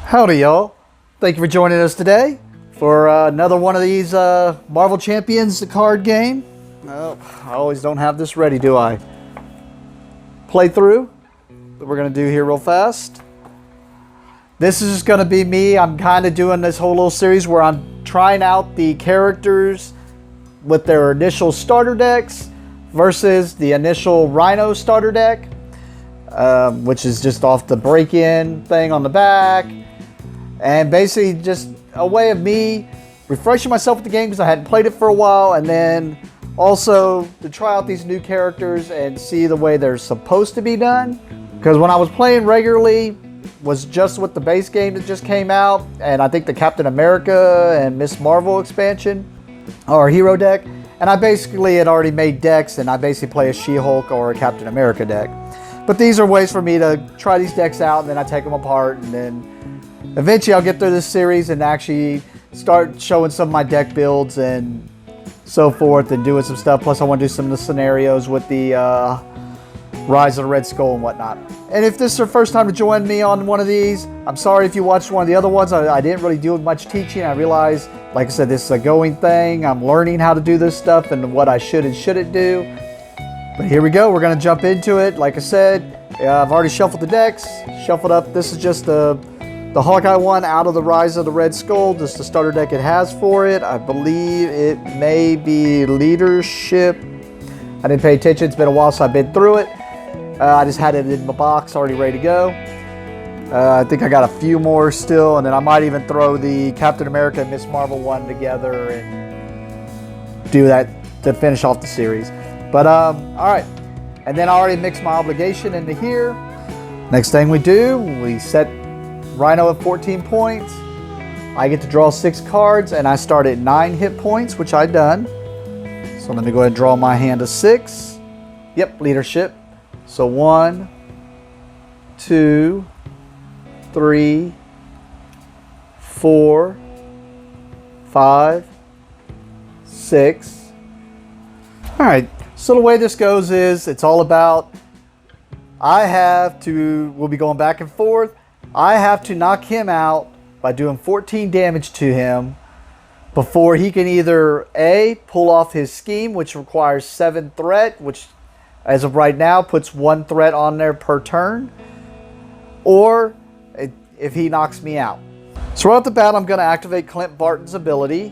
Howdy, y'all. Thank you for joining us today for another one of these Marvel Champions card game. Oh, I always don't have this ready, do I? Playthrough that we're going to do here real fast. This is just going to be me. I'm kind of doing this whole little series where I'm trying out the characters with their initial starter decks versus the initial Rhino starter deck, which is just off the break-in thing on the back. And basically just a way of me refreshing myself with the game because I hadn't played it for a while, and then also to try out these new characters and see the way they're supposed to be done. Because when I was playing regularly was just with the base game that just came out, and I think the Captain America and Miss Marvel expansion or hero deck, and I basically had already made decks and I basically play a She-Hulk or a Captain America deck. But these are ways for me to try these decks out, and then I take them apart, and then eventually I'll get through this series and actually start showing some of my deck builds and so forth and doing some stuff. Plus I want to do some of the scenarios with the Rise of the Red Skull and whatnot. And if this is your first time to join me on one of these, I'm sorry if you watched one of the other ones. I didn't really do much teaching. I realized, like I said, this is a going thing. I'm learning how to do this stuff and what I should and shouldn't do. But here we go. We're going to jump into it. Like I said, I've already shuffled the decks, shuffled up. This is just the Hawkeye one out of the Rise of the Red Skull, just the starter deck it has for it. I believe it may be Leadership. I didn't pay attention. It's been a while, so I've been through it. I just had it in my box already ready to go. I think I got a few more still, and then I might even throw the Captain America and Miss Marvel one together and do that to finish off the series. But all right, and then I already mixed my obligation into here. Next thing we do, we set Rhino at 14 points. I get to draw 6 cards, and I start at 9 hit points, which I've done. So let me go ahead and draw my hand of 6. Yep, Leadership. So 1, 2, 3, 4, 5, 6. All right, so the way this goes is it's all about we'll be going back and forth. I have to knock him out by doing 14 damage to him before he can either A, pull off his scheme, which requires 7 threat, which as of right now puts 1 threat on there per turn, or if he knocks me out. So right off the bat, I'm going to activate Clint Barton's ability,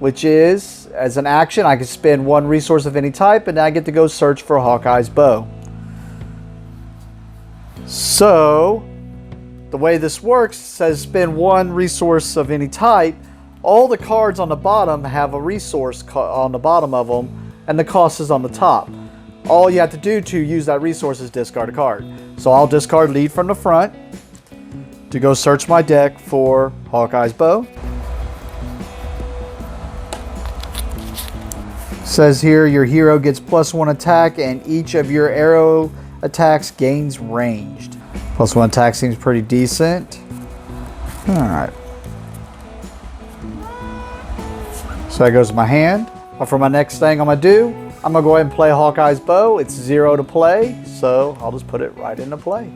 which is, as an action, I can spend 1 resource of any type, and I get to go search for Hawkeye's bow. So the way this works says spend 1 resource of any type. All the cards on the bottom have a resource on the bottom of them, and the cost is on the top. All you have to do to use that resource is discard a card. So I'll discard Lead from the front to go search my deck for Hawkeye's bow. Says here your hero gets +1 attack, and each of your arrow attacks gains ranged. +1 attack seems pretty decent. Alright. So that goes my hand. But for my next thing I'm going to do, I'm going to go ahead and play Hawkeye's bow. It's 0 to play, so I'll just put it right into play.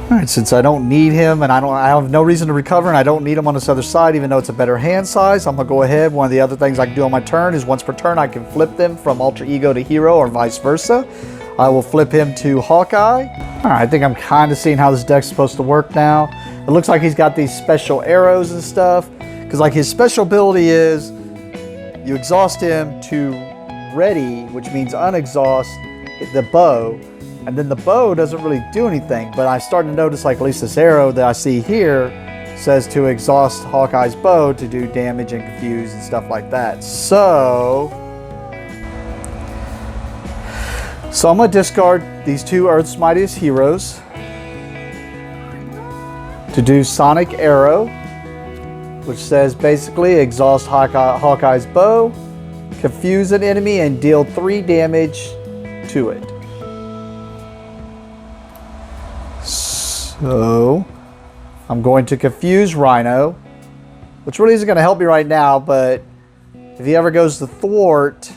Alright, since I don't need him and I have no reason to recover and I don't need him on this other side, even though it's a better hand size, I'm going to go ahead. One of the other things I can do on my turn is once per turn I can flip them from alter ego to hero or vice versa. I will flip him to Hawkeye. Alright, I think I'm kind of seeing how this deck's supposed to work now. It looks like he's got these special arrows and stuff, because like his special ability is you exhaust him to ready, which means unexhaust the bow. And then the bow doesn't really do anything, but I'm starting to notice, like at least this arrow that I see here says to exhaust Hawkeye's bow to do damage and confuse and stuff like that. So I'm going to discard these 2 Earth's Mightiest Heroes to do Sonic Arrow, which says basically exhaust Hawkeye's bow, confuse an enemy, and deal 3 damage to it. So I'm going to confuse Rhino, which really isn't going to help me right now, but if he ever goes to thwart,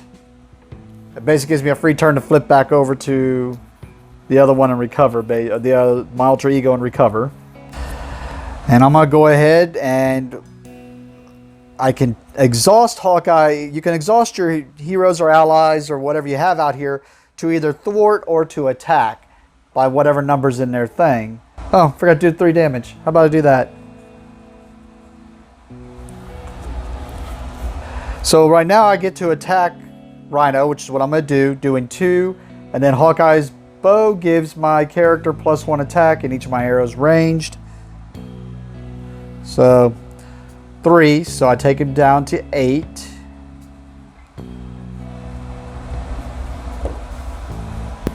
It basically gives me a free turn to flip back over to the other one and recover, my alter ego and recover. And I'm going to go ahead and I can exhaust Hawkeye. You can exhaust your heroes or allies or whatever you have out here to either thwart or to attack by whatever number's in their thing. Oh, forgot to do 3 damage. How about I do that? So right now I get to attack Rhino, which is what I'm going to do, doing 2. And then Hawkeye's bow gives my character +1 attack and each of my arrows ranged. So 3, so I take him down to 8.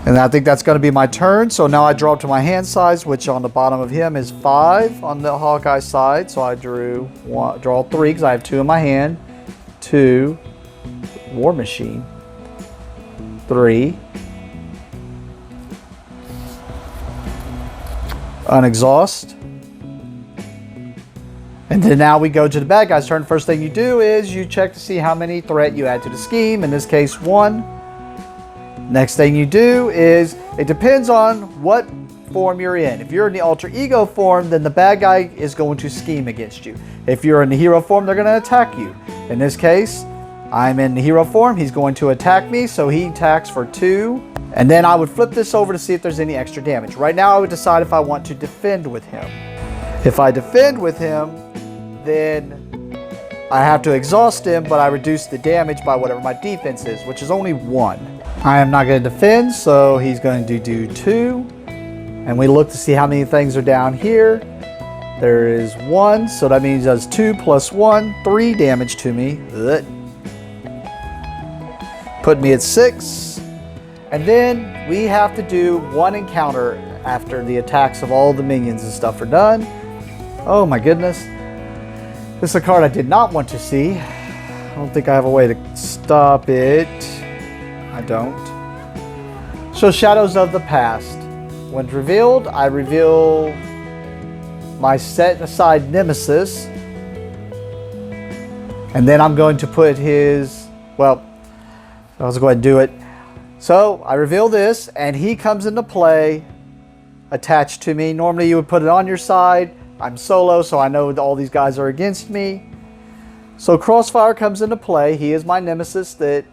And I think that's going to be my turn. So now I draw up to my hand size, which on the bottom of him is 5 on the Hawkeye side. So I draw 3 because I have 2 in my hand. 2, War Machine, 3, unexhaust. And then now we go to the bad guy's turn. First thing you do is you check to see how many threat you add to the scheme. In this case, 1. Next thing you do is, it depends on what form you're in. If you're in the alter ego form, then the bad guy is going to scheme against you. If you're in the hero form, they're going to attack you. In this case, I'm in the hero form. He's going to attack me, so he attacks for 2. And then I would flip this over to see if there's any extra damage. Right now, I would decide if I want to defend with him. If I defend with him, then I have to exhaust him, but I reduce the damage by whatever my defense is, which is only 1. I am not going to defend, so he's going to do 2. And we look to see how many things are down here. There is 1, so that means he does 2 plus 1, 3 damage to me. Ugh. Put me at 6. And then we have to do 1 encounter after the attacks of all the minions and stuff are done. Oh my goodness. This is a card I did not want to see. I don't think I have a way to stop it. I don't. So Shadows of the Past. When revealed, I reveal my set aside nemesis. And then I'm going to put his, well, I'll just go ahead and do it. So I reveal this and he comes into play attached to me. Normally you would put it on your side. I'm solo, so I know all these guys are against me. So Crossfire comes into play. He is my nemesis that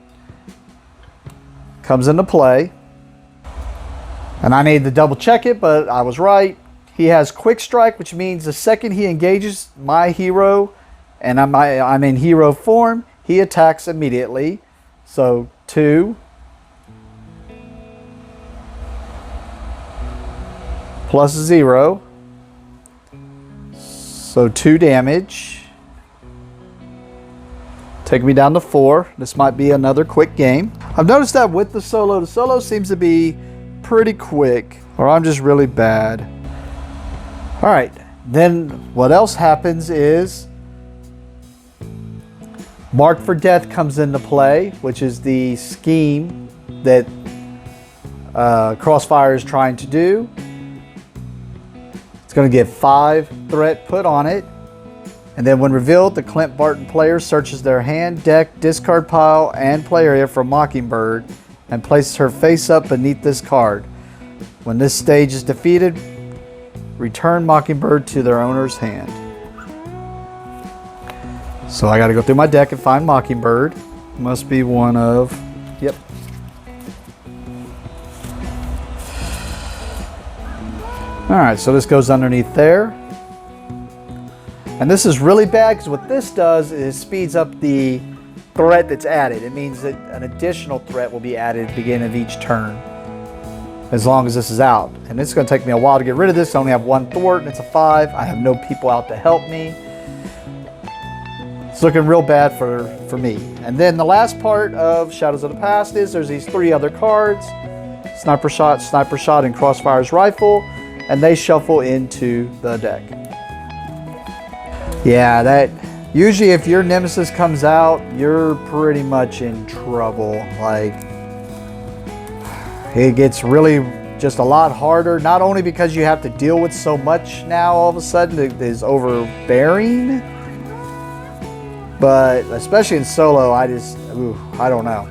comes into play. And I need to double check it, but I was right. He has Quick Strike, which means the second he engages my hero, and I'm in hero form, he attacks immediately. So 2. Plus 0. So 2 damage. Take me down to 4. This might be another quick game. I've noticed that with the solo seems to be pretty quick, or I'm just really bad. All right, then what else happens is Mark for Death comes into play, which is the scheme that Crossfire is trying to do. It's going to get 5 threat put on it. And then when revealed, the Clint Barton player searches their hand, deck, discard pile, and play area for Mockingbird and places her face up beneath this card. When this stage is defeated, return Mockingbird to their owner's hand. So I got to go through my deck and find Mockingbird. Must be one of, yep. Alright, so this goes underneath there. And this is really bad because what this does is speeds up the threat that's added. It means that an additional threat will be added at the beginning of each turn, as long as this is out. And it's going to take me a while to get rid of this. I only have 1 thwart and it's a 5. I have no people out to help me. It's looking real bad for me. And then the last part of Shadows of the Past is there's these 3 other cards. Sniper Shot, and Crossfire's Rifle. And they shuffle into the deck. Yeah, that usually if your nemesis comes out, you're pretty much in trouble. Like, it gets really just a lot harder, not only because you have to deal with so much now all of a sudden that is overbearing, but especially in solo, I don't know.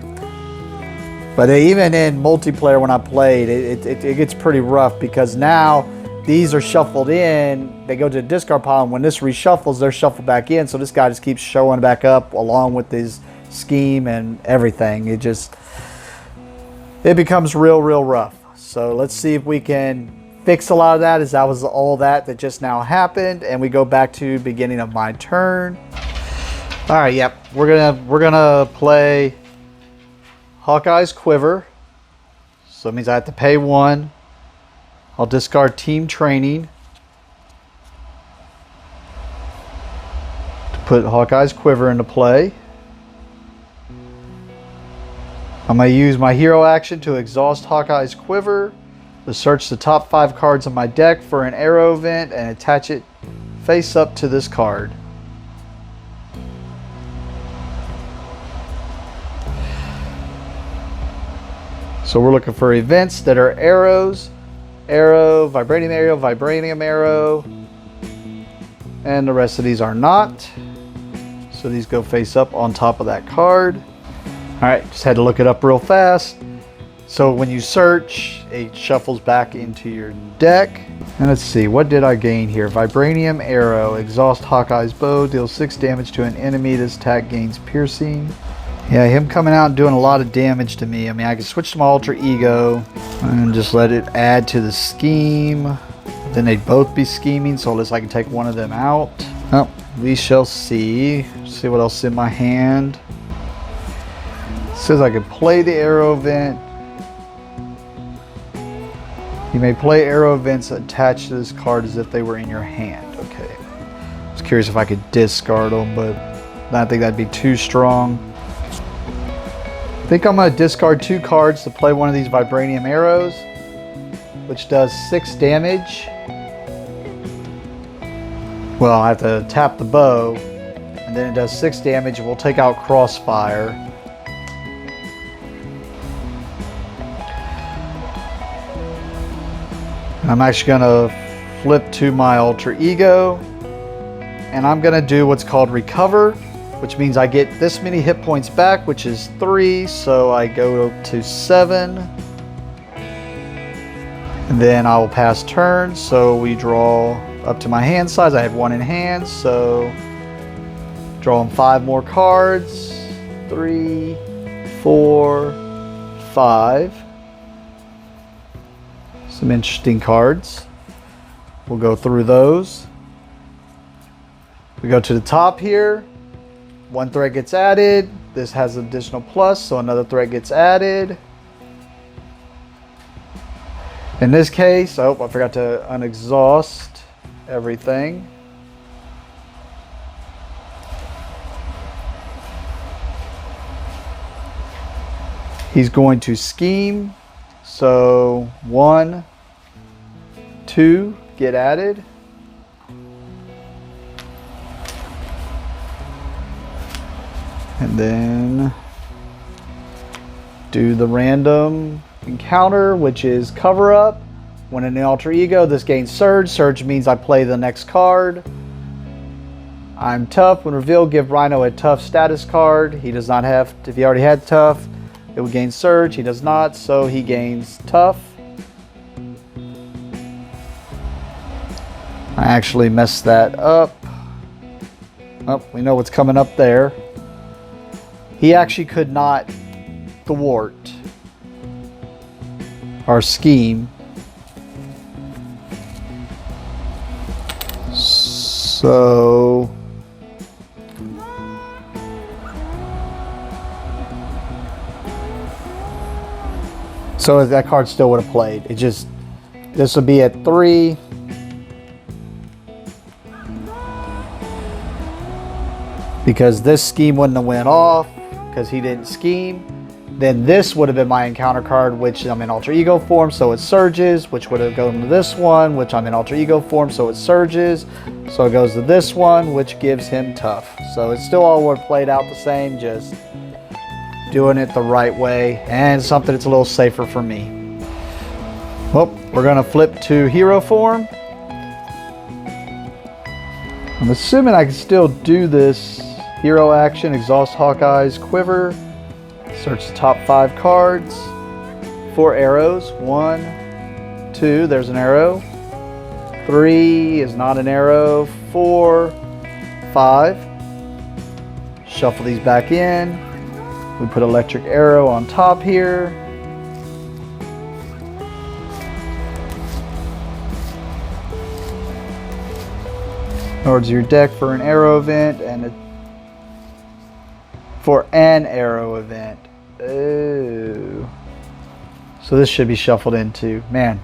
But even in multiplayer when I played, it gets pretty rough because now these are shuffled in. They go to the discard pile, and when this reshuffles, they're shuffled back in. So this guy just keeps showing back up along with his scheme and everything. It becomes real rough. So let's see if we can fix a lot of that, as that was all that just now happened, and we go back to beginning of my turn. All right, yep, we're gonna play Hawkeye's Quiver. So it means I have to pay 1. I'll discard Team Training to put Hawkeye's Quiver into play. I'm going to use my hero action to exhaust Hawkeye's Quiver, to search the top 5 cards on my deck for an arrow event and attach it face up to this card. So we're looking for events that are arrows, arrow, vibranium arrow, and the rest of these are not. So these go face up on top of that card. All right, just had to look it up real fast. So when you search, it shuffles back into your deck. And let's see, what did I gain here? Vibranium arrow, exhaust Hawkeye's bow, deals 6 damage to an enemy. This attack gains piercing. Yeah, him coming out and doing a lot of damage to me. I mean, I can switch to my alter ego and just let it add to the scheme. Then they'd both be scheming, so unless I can take one of them out. Oh, we shall see. See what else is in my hand. It says I can play the arrow event. You may play arrow events attached to this card as if they were in your hand. Okay. I was curious if I could discard them, but I don't think that'd be too strong. I think I'm going to discard 2 cards to play one of these vibranium arrows, which does 6 damage. Well, I have to tap the bow, and then it does 6 damage, and we'll take out Crossfire. I'm actually going to flip to my alter ego, and I'm going to do what's called Recover, which means I get this many hit points back, which is 3, so I go to 7. And then I will pass turn, so we draw up to my hand size. I have 1 in hand, so drawing 5 more cards. 3, 4, 5. Some interesting cards. We'll go through those. We go to the top here. 1 threat gets added. This has an additional plus, so another threat gets added. In this case, oh, I forgot to unexhaust everything. He's going to scheme. So 1, 2 get added. And then do the random encounter, which is Cover Up. When in the alter ego, this gains Surge. Surge means I play the next card. I'm Tough. When revealed, give Rhino a Tough status card. He does not have, if he already had Tough, it would gain Surge. He does not, so he gains Tough. I actually messed that up. Oh, we know what's coming up there. He actually could not thwart our scheme. So that card still would have played. It just, this would be at 3. Because this scheme wouldn't have went off because he didn't scheme. Then this would have been my encounter card, which I'm in alter ego form, so it surges, which would have gone to this one, which I'm in alter ego form, so it surges. So it goes to this one, which gives him Tough. So it still all would have played out the same, just doing it the right way, and something that's a little safer for me. Well, we're going to flip to hero form. I'm assuming I can still do this hero action, exhaust Hawkeye's Quiver, Search the top 5 cards. 4 arrows. 1, 2, there's an arrow. 3 is not an arrow. 4, 5. Shuffle these back in. We put electric arrow on top here. Towards your deck for an arrow event and for an arrow event. Oh. So this should be shuffled into. Man,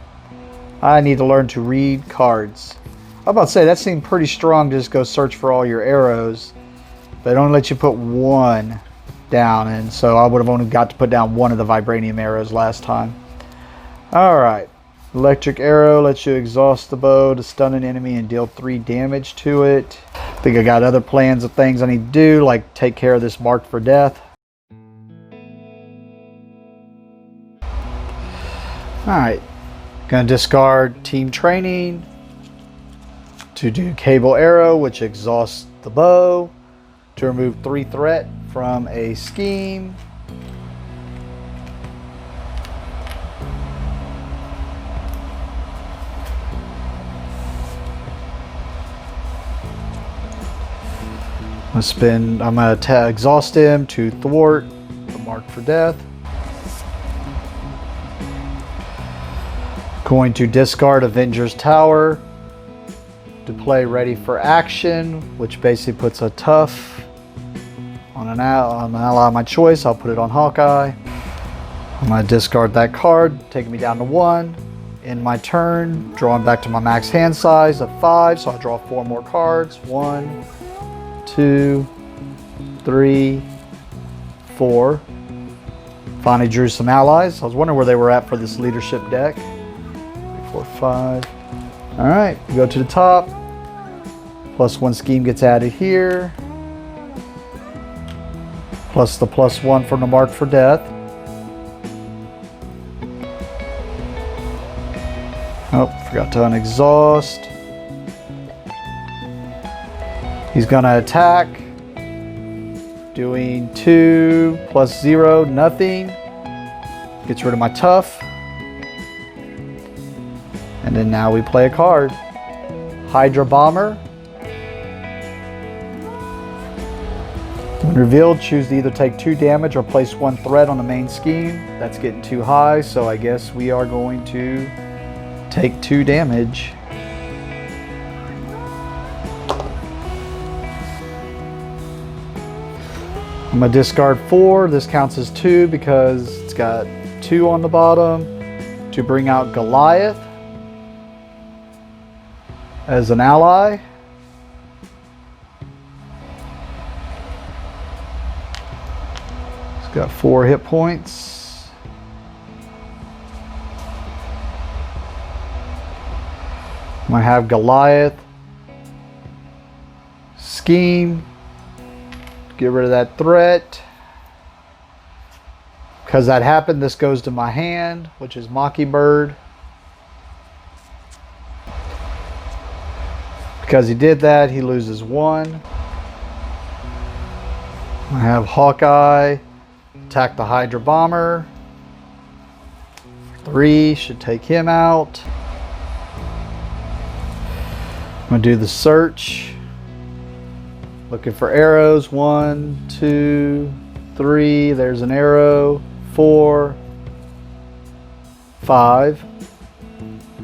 I need to learn to read cards. I'm about to say that seemed pretty strong to just go search for all your arrows. They don't let you put one down, and so I would have only got to put down one of the vibranium arrows last time. Alright. Electric arrow lets you exhaust the bow to stun an enemy and deal 3 damage to it. I think I got other plans of things I need to do, like take care of this marked for death. Alright. Gonna discard team training to do cable arrow, which exhausts the bow, to remove 3 threat from a scheme. I'm gonna exhaust him to thwart the mark for death. Going to discard Avenger's Tower to play ready for action, which basically puts a tough on an ally of my choice. I'll put it on Hawkeye. I'm gonna discard that card, taking me down to 1. In my turn, drawing back to my max hand size of 5, so I'll draw 4 more cards. 1, 2, 3, 4. Finally drew some allies. I was wondering where they were at for this leadership deck. 3, 4, 5. Alright, we go to the top. +1 scheme gets added here. Plus the +1 from the mark for death. Oh, forgot to unexhaust. He's gonna attack, doing 2 + 0, nothing. Gets rid of my tough. And then now we play a card. Hydra Bomber. When revealed, choose to either take 2 damage or place 1 threat on the main scheme. That's getting too high, so I guess we are going to take 2 damage. I'm going to discard 4. This counts as 2 because it's got 2 on the bottom. To bring out Goliath as an ally. It's got 4 hit points. I'm going to have Goliath scheme. Get rid of that threat. Because that happened, this goes to my hand, which is Mockingbird. Because he did that, he loses 1. I have Hawkeye attack the Hydra Bomber. 3 should take him out. I'm going to do the search. Looking for arrows. 1, 2, 3. There's an arrow. 4, 5.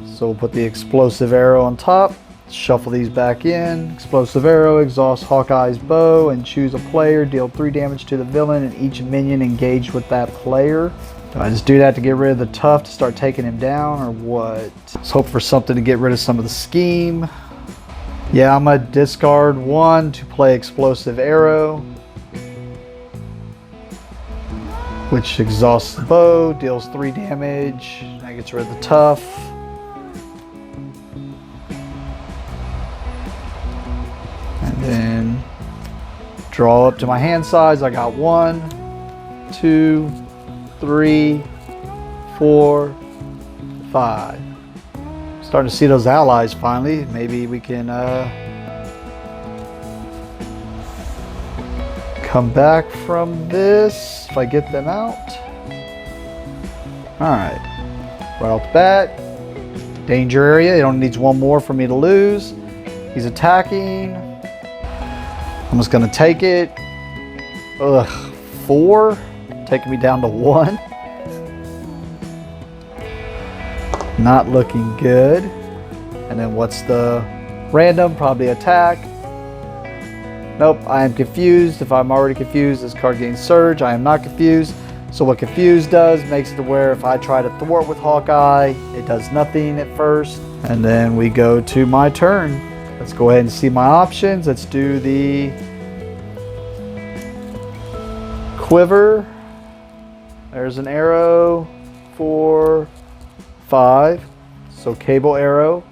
So we'll put the explosive arrow on top. Shuffle these back in. Explosive arrow, exhaust Hawkeye's bow, and choose a player. Deal 3 damage to the villain and each minion engaged with that player. Do I just do that to get rid of the tough to start taking him down, or what? Let's hope for something to get rid of some of the scheme. Yeah, I'm going to discard 1 to play explosive arrow, which exhausts the bow, deals 3 damage. That gets rid of the tough. And then draw up to my hand size. I got 1, 2, 3, 4, 5. Starting to see those allies finally. Maybe we can come back from this if I get them out. Alright. Right off the bat. Danger area. He only needs one more for me to lose. He's attacking. I'm just going to take it. Ugh. 4. Taking me down to 1. Not looking good. And then what's the random? Probably attack. Nope, I am confused. If I'm already confused, this card gains surge. I am not confused. So what confused does makes it to where if I try to thwart with Hawkeye, it does nothing at first. And then we go to my turn. Let's go ahead and see my options. Let's do the quiver. There's an arrow. 4, 5. So cable arrow,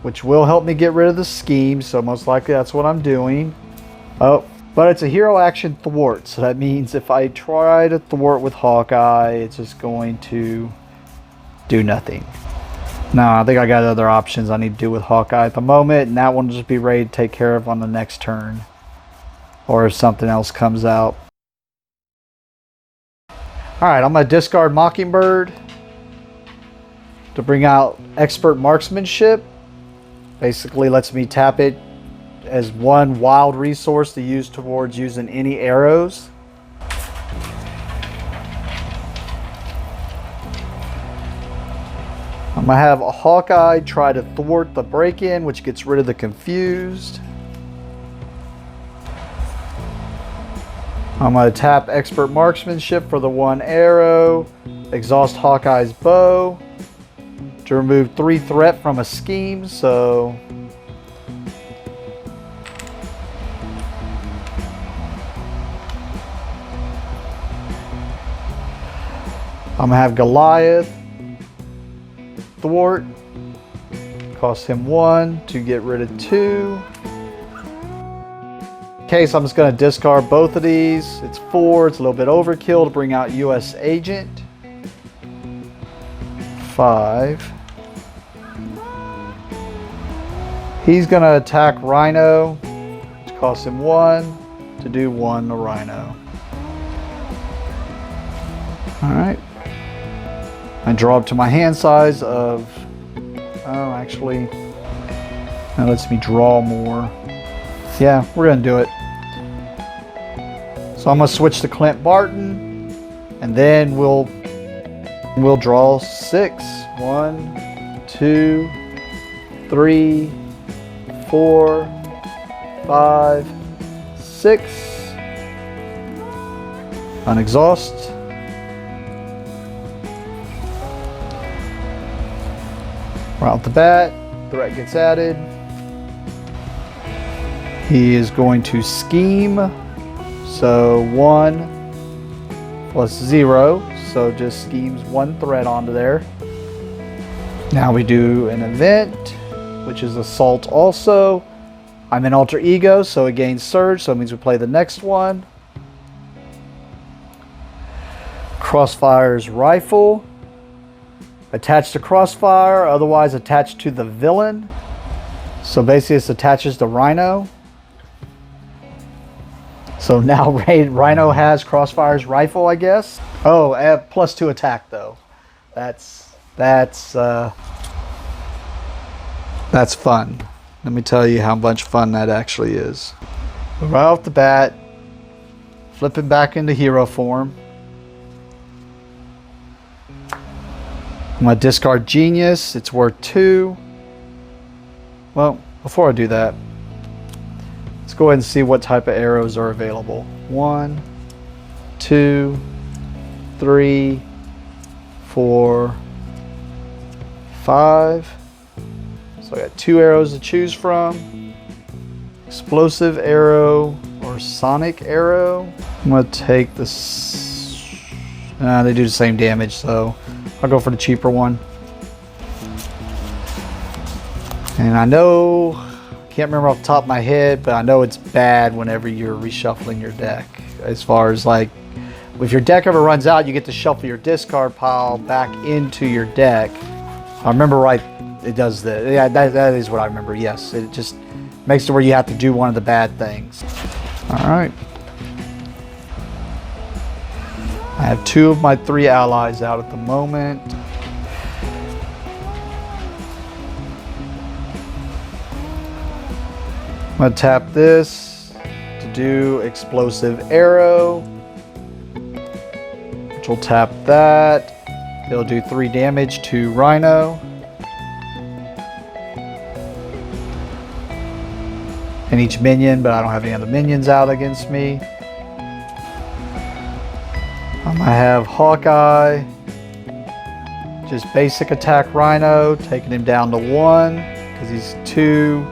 which will help me get rid of the scheme, so most likely that's what I'm doing. Oh, but it's a hero action thwart, so that means if I try to thwart with Hawkeye, it's just going to do nothing. No, I think I got other options I need to do with Hawkeye at the moment, and that one will just be ready to take care of on the next turn, or if something else comes out. Alright, I'm going to discard Mockingbird to bring out Expert Marksmanship. Basically lets me tap it as one wild resource to use towards using any arrows. I'm going to have a Hawkeye try to thwart the break-in, which gets rid of the confused. I'm going to tap Expert Marksmanship for the 1 arrow. Exhaust Hawkeye's bow to remove 3 threat from a scheme, so I'm gonna have Goliath thwart, cost him 1 to get rid of 2. In case, I'm just gonna discard both of these. It's 4, it's a little bit overkill to bring out US Agent. 5. He's going to attack Rhino, which costs him 1 to do 1 to Rhino. Alright. I draw up to my hand size of... Oh, actually... That lets me draw more. Yeah, we're going to do it. So I'm going to switch to Clint Barton, and then we'll draw 6. 1, 2, 3, 4, 5, 6. Unexhaust. Right off the bat, threat gets added. He is going to scheme. So 1 plus 0. So just schemes 1 threat onto there. Now we do an event, which is assault also. I'm in alter ego, so it gains surge, so it means we play the next one. Crossfire's rifle. Attached to crossfire, otherwise attached to the villain. So basically this attaches to Rhino. So now Rhino has Crossfire's rifle, I guess. Oh, I have +2 attack though. That's fun. Let me tell you how much fun that actually is. Right off the bat, flipping back into hero form. I'm going to discard Genius. It's worth 2. Well, before I do that, let's go ahead and see what type of arrows are available. 1, 2, 3, 4, 5. So I got 2 arrows to choose from. Explosive arrow or sonic arrow. I'm going to take this. They do the same damage, so I'll go for the cheaper one. And I know, can't remember off the top of my head, but I know it's bad whenever you're reshuffling your deck. As far as like, if your deck ever runs out, you get to shuffle your discard pile back into your deck. I remember right, it does that. Yeah, that is what I remember, yes. It just makes it where you have to do one of the bad things. Alright. I have 2 of my 3 allies out at the moment. I'm going to tap this to do explosive arrow, which will tap that. It'll do 3 damage to Rhino. And each minion, but I don't have any other minions out against me. I'm gonna have Hawkeye, just basic attack Rhino, taking him down to 1, because he's 2,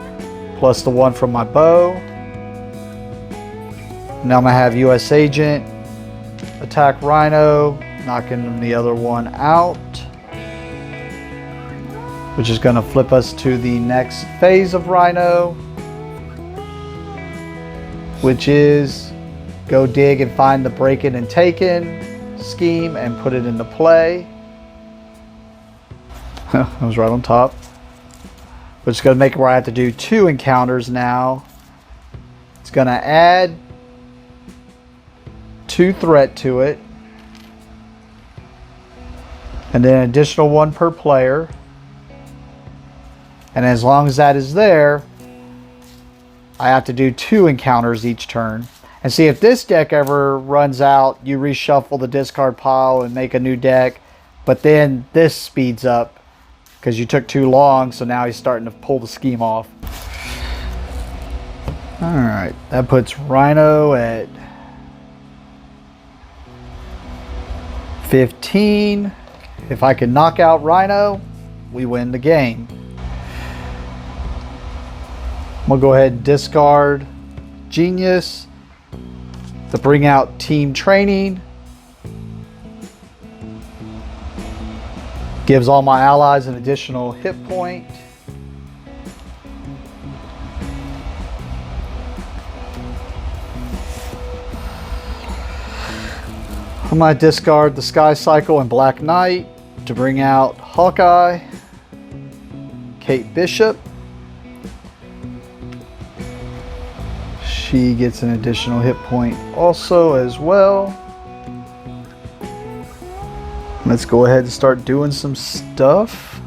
plus the 1 from my bow. Now I'm gonna have US Agent, attack Rhino, knocking the other one out, which is gonna flip us to the next phase of Rhino, which is go dig and find the break-in and take-in scheme and put it into play. I was right on top. Which is going to make it where I have to do 2 encounters now. It's going to add 2 threat to it. And then an additional 1 per player. And as long as that is there, I have to do 2 encounters each turn. And see, if this deck ever runs out, you reshuffle the discard pile and make a new deck. But then this speeds up because you took too long, so now he's starting to pull the scheme off. Alright, that puts Rhino at 15. If I can knock out Rhino, we win the game. I'm going to go ahead and discard Genius to bring out Team Training. Gives all my allies an additional hit point. I might discard the Sky Cycle and Black Knight to bring out Hawkeye, Kate Bishop. She gets an additional hit point also as well. Let's go ahead and start doing some stuff.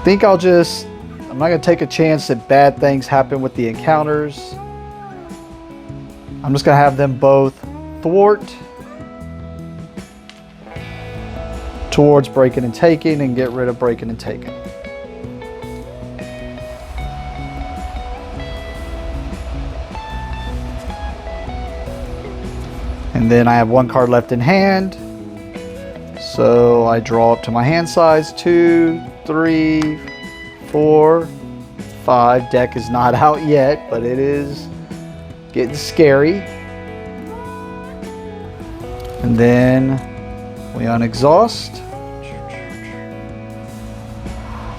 I'm not going to take a chance that bad things happen with the encounters. I'm just going to have them both thwart towards breaking and taking and get rid of breaking and taking. And then I have 1 card left in hand. So I draw up to my hand size. 2, 3, 4, 5. Deck is not out yet, but it is getting scary. And then we unexhaust.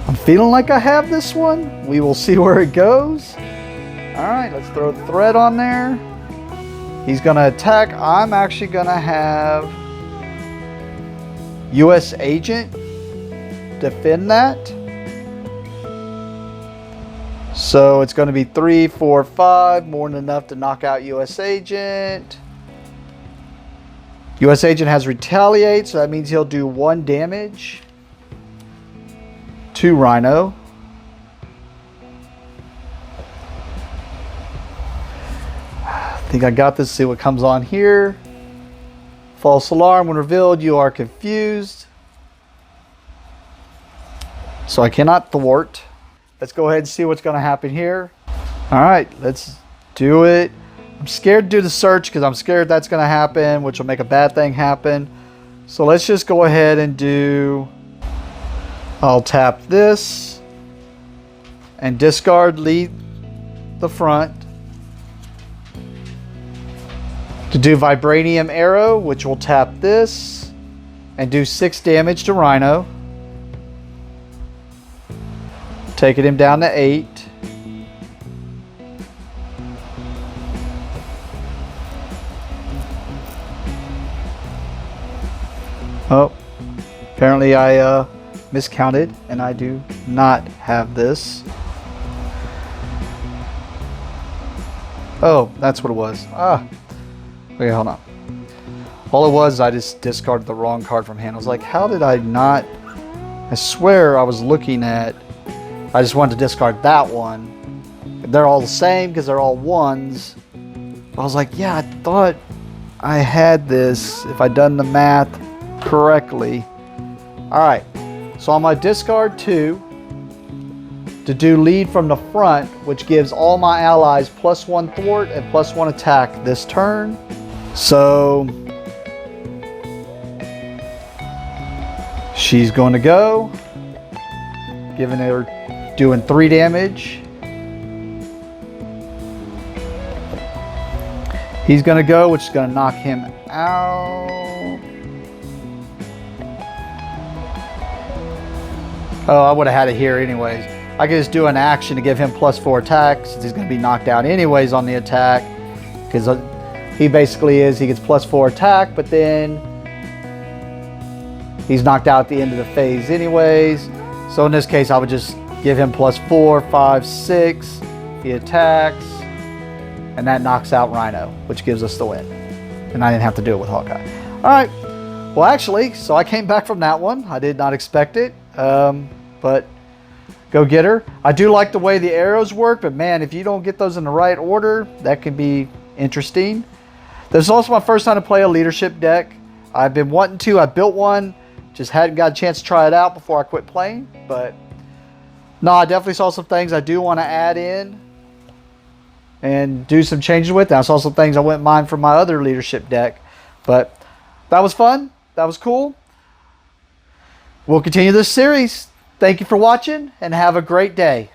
I'm feeling like I have this one. We will see where it goes. Alright, let's throw the thread on there. He's going to attack. I'm actually going to have US Agent defend that. So it's going to be 3, 4, 5. More than enough to knock out US Agent. US Agent has Retaliate, so that means he'll do 1 damage to Rhino. I think I got this. See what comes on here. False alarm. When revealed, you are confused. So I cannot thwart. Let's go ahead and see what's going to happen here. Alright, let's do it. I'm scared to do the search because I'm scared that's going to happen, which will make a bad thing happen. So let's just go ahead and do... I'll tap this and discard lead the front. To do Vibranium Arrow, which will tap this and do 6 damage to Rhino. Taking him down to 8. Oh, apparently I miscounted and I do not have this. Oh, that's what it was. Wait, hold on. All it was, I just discarded the wrong card from hand. I was like, how did I not? I swear I was looking at, I just wanted to discard that one. They're all the same because they're all ones. I was like, yeah, I thought I had this if I'd done the math correctly. All right, so I'm going to discard 2 to do lead from the front, which gives all my allies +1 thwart and +1 attack this turn. So she's going to go, giving her, doing 3 damage. He's going to go, which is going to knock him out. Oh, I would have had it here anyways. I could just do an action to give him +4 attack, since he's going to be knocked out anyways on the attack. Because he basically is, he gets +4 attack, but then he's knocked out at the end of the phase anyways. So in this case, I would just give him +4, 5, 6. He attacks. And that knocks out Rhino, which gives us the win. And I didn't have to do it with Hawkeye. All right. Well, actually, so I came back from that one. I did not expect it. But go get her. I do like the way the arrows work, but man, if you don't get those in the right order, that can be interesting. This is also my first time to play a leadership deck. I've been wanting to. I built one. Just hadn't got a chance to try it out before I quit playing. But no, I definitely saw some things I do want to add in and do some changes with. And I saw some things I wouldn't mind from my other leadership deck. But that was fun. That was cool. We'll continue this series. Thank you for watching and have a great day.